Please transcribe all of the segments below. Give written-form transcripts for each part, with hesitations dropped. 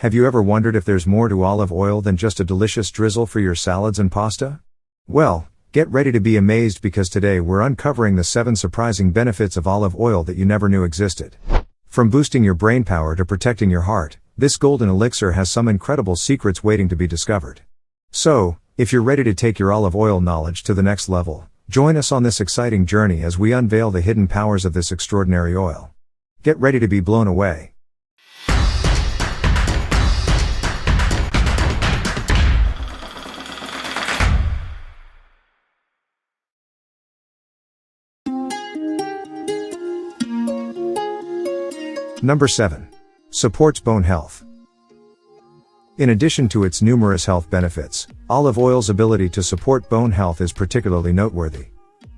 Have you ever wondered if there's more to olive oil than just a delicious drizzle for your salads and pasta? Well, get ready to be amazed because today we're uncovering the 7 surprising benefits of olive oil that you never knew existed. From boosting your brain power to protecting your heart, this golden elixir has some incredible secrets waiting to be discovered. So, if you're ready to take your olive oil knowledge to the next level, join us on this exciting journey as we unveil the hidden powers of this extraordinary oil. Get ready to be blown away. Number 7. Supports bone health. In addition to its numerous health benefits, olive oil's ability to support bone health is particularly noteworthy.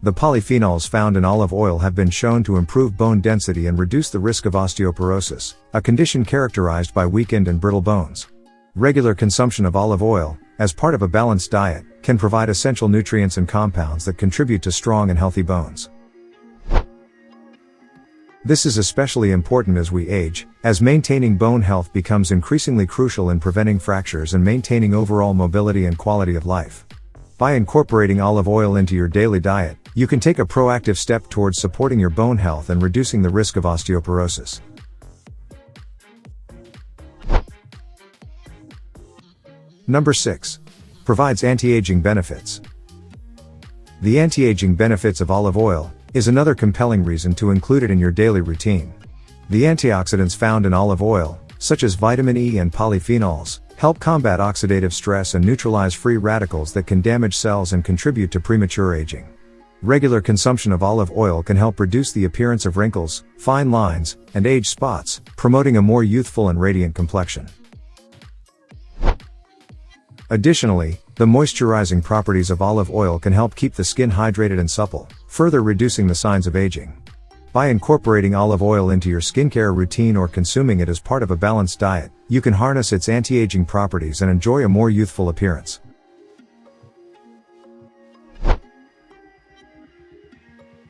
The polyphenols found in olive oil have been shown to improve bone density and reduce the risk of osteoporosis, a condition characterized by weakened and brittle bones. Regular consumption of olive oil, as part of a balanced diet, can provide essential nutrients and compounds that contribute to strong and healthy bones. This is especially important as we age, as maintaining bone health becomes increasingly crucial in preventing fractures and maintaining overall mobility and quality of life. By incorporating olive oil into your daily diet, you can take a proactive step towards supporting your bone health and reducing the risk of osteoporosis. Number 6. Provides anti-aging benefits. The anti-aging benefits of olive oil is another compelling reason to include it in your daily routine. The antioxidants found in olive oil, such as vitamin E and polyphenols, help combat oxidative stress and neutralize free radicals that can damage cells and contribute to premature aging. Regular consumption of olive oil can help reduce the appearance of wrinkles, fine lines, and age spots, promoting a more youthful and radiant complexion. Additionally, the moisturizing properties of olive oil can help keep the skin hydrated and supple, further reducing the signs of aging. By incorporating olive oil into your skincare routine or consuming it as part of a balanced diet, you can harness its anti-aging properties and enjoy a more youthful appearance.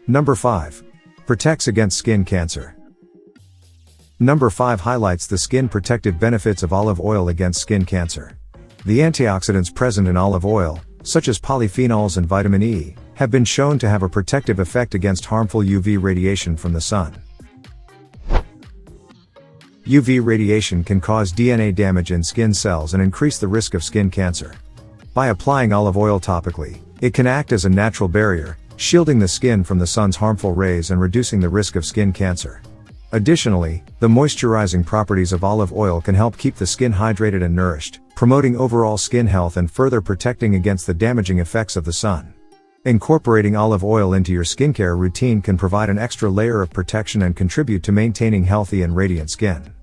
Number 5. Protects against skin cancer. Number 5 highlights the skin protective benefits of olive oil against skin cancer. The antioxidants present in olive oil, such as polyphenols and vitamin E, have been shown to have a protective effect against harmful UV radiation from the sun. UV radiation can cause DNA damage in skin cells and increase the risk of skin cancer. By applying olive oil topically, it can act as a natural barrier, shielding the skin from the sun's harmful rays and reducing the risk of skin cancer. Additionally, the moisturizing properties of olive oil can help keep the skin hydrated and nourished, promoting overall skin health and further protecting against the damaging effects of the sun. Incorporating olive oil into your skincare routine can provide an extra layer of protection and contribute to maintaining healthy and radiant skin.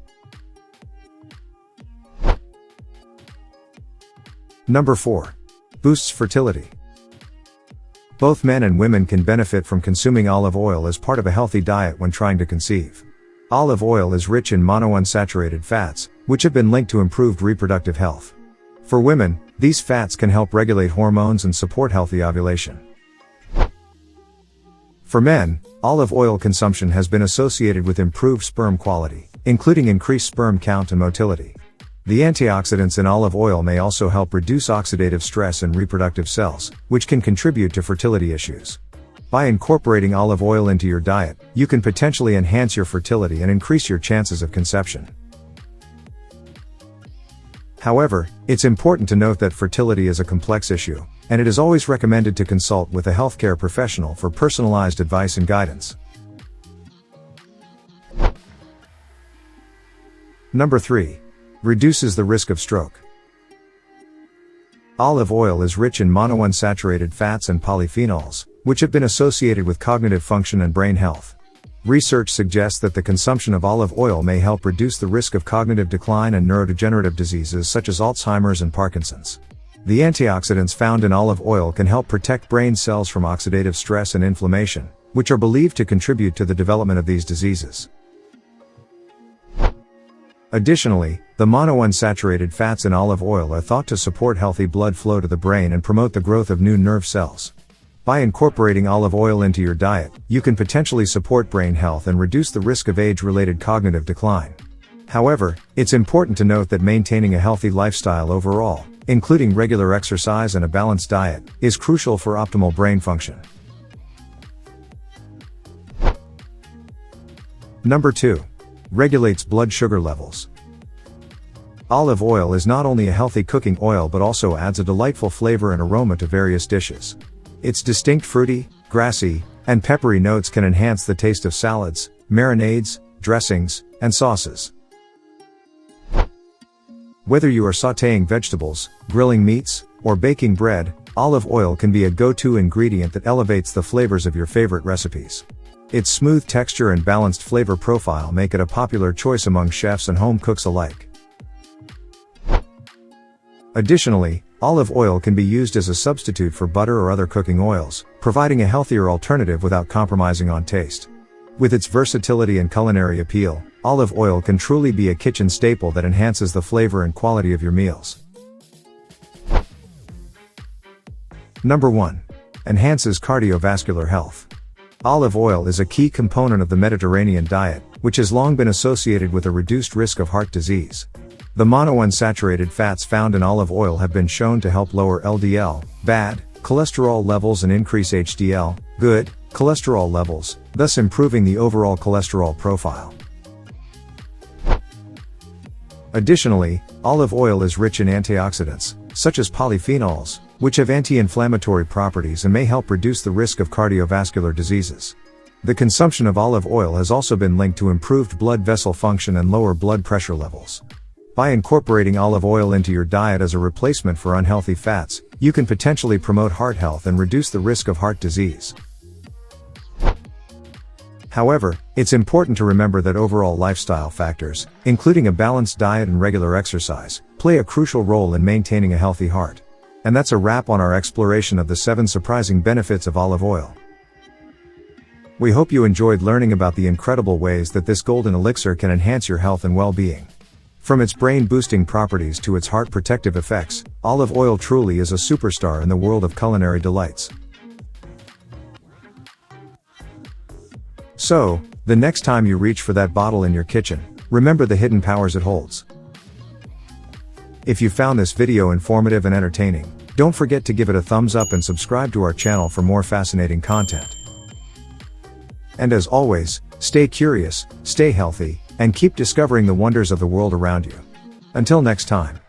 Number 4. Boosts fertility. Both men and women can benefit from consuming olive oil as part of a healthy diet when trying to conceive. Olive oil is rich in monounsaturated fats, which have been linked to improved reproductive health. For women, these fats can help regulate hormones and support healthy ovulation. For men, olive oil consumption has been associated with improved sperm quality, including increased sperm count and motility. The antioxidants in olive oil may also help reduce oxidative stress in reproductive cells, which can contribute to fertility issues. By incorporating olive oil into your diet, you can potentially enhance your fertility and increase your chances of conception. However, it's important to note that fertility is a complex issue, and it is always recommended to consult with a healthcare professional for personalized advice and guidance. Number 3. Reduces the risk of stroke. Olive oil is rich in monounsaturated fats and polyphenols, which have been associated with cognitive function and brain health. Research suggests that the consumption of olive oil may help reduce the risk of cognitive decline and neurodegenerative diseases such as Alzheimer's and Parkinson's. The antioxidants found in olive oil can help protect brain cells from oxidative stress and inflammation, which are believed to contribute to the development of these diseases. Additionally, the monounsaturated fats in olive oil are thought to support healthy blood flow to the brain and promote the growth of new nerve cells. By incorporating olive oil into your diet, you can potentially support brain health and reduce the risk of age-related cognitive decline. However, it's important to note that maintaining a healthy lifestyle overall, including regular exercise and a balanced diet, is crucial for optimal brain function. Number 2. Regulates blood sugar levels. Olive oil is not only a healthy cooking oil but also adds a delightful flavor and aroma to various dishes. Its distinct fruity, grassy, and peppery notes can enhance the taste of salads, marinades, dressings, and sauces. Whether you are sautéing vegetables, grilling meats, or baking bread, olive oil can be a go-to ingredient that elevates the flavors of your favorite recipes. Its smooth texture and balanced flavor profile make it a popular choice among chefs and home cooks alike. Additionally, olive oil can be used as a substitute for butter or other cooking oils, providing a healthier alternative without compromising on taste. With its versatility and culinary appeal, olive oil can truly be a kitchen staple that enhances the flavor and quality of your meals. Number 1. Enhances cardiovascular health. Olive oil is a key component of the Mediterranean diet, which has long been associated with a reduced risk of heart disease. The monounsaturated fats found in olive oil have been shown to help lower LDL, bad, cholesterol levels and increase HDL, good, cholesterol levels, thus improving the overall cholesterol profile. Additionally, olive oil is rich in antioxidants, such as polyphenols, which have anti-inflammatory properties and may help reduce the risk of cardiovascular diseases. The consumption of olive oil has also been linked to improved blood vessel function and lower blood pressure levels. By incorporating olive oil into your diet as a replacement for unhealthy fats, you can potentially promote heart health and reduce the risk of heart disease. However, it's important to remember that overall lifestyle factors, including a balanced diet and regular exercise, play a crucial role in maintaining a healthy heart. And that's a wrap on our exploration of the 7 surprising benefits of olive oil. We hope you enjoyed learning about the incredible ways that this golden elixir can enhance your health and well-being. From its brain-boosting properties to its heart-protective effects, olive oil truly is a superstar in the world of culinary delights. So, the next time you reach for that bottle in your kitchen, remember the hidden powers it holds. If you found this video informative and entertaining, don't forget to give it a thumbs up and subscribe to our channel for more fascinating content. And as always, stay curious, stay healthy, and keep discovering the wonders of the world around you. Until next time.